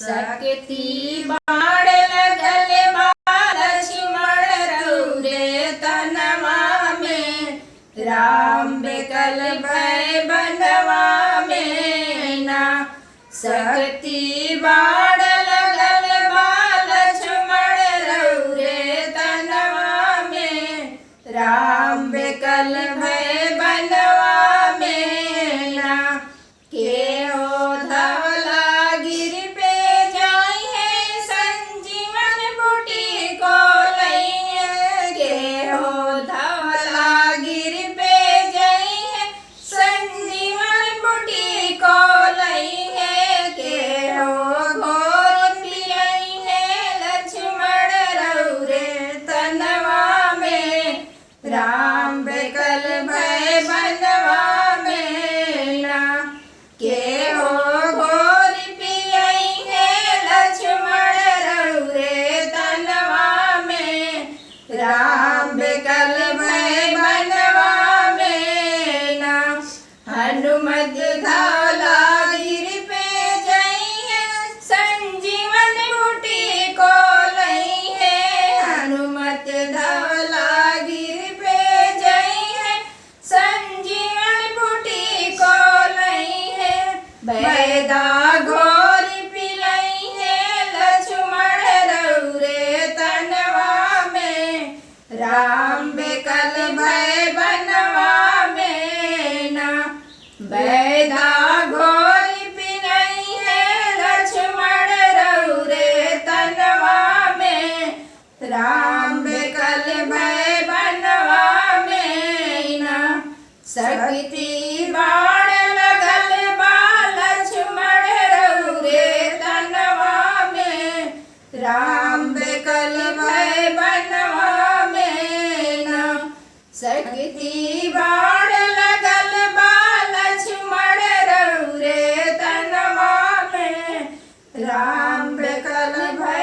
सकती बाण लगल बा लक्ष्मण रौरे तनवा में, राम बेकल भय बनवा में ना। सकती बाण लगल बा लक्ष्मण रौरे तनवा में, राम बेकल भय बनवा में ना। के हो धवला गिर पे जाई है संजीवन बूटी को लइए। के हो धवला गिर पे जाई है संजीवन बूटी को लइए। के हो घोर पियई है लक्ष्मण रौरे तनवा में, राम बेकल भय बनवा में ना। के हो घोर पियई है लक्ष्मण रौरे तनवा में, राम बेकल भय बनवा में ना। हनुमत धवला गिर पे जाई है संजीवन बूटी को लई है। हनुमत धवला गिर पे जाई है संजीवन बूटी को लई है। बैदा घोर पिलई है लक्ष्मण रौरे तनवा में, राम बेकल भय बनवा में ना। बैदा घोर पिलई है लक्ष्मण रौरे तनवा में, राम बेकल भय बनवा में ना। सकती बाण लगल बा लक्ष्मण रौरे तनवा में, राम बेकल भय बनवा में ना। सकती बाण लगल बा लक्ष्मण रौरे तनवा में, राम बेकल भय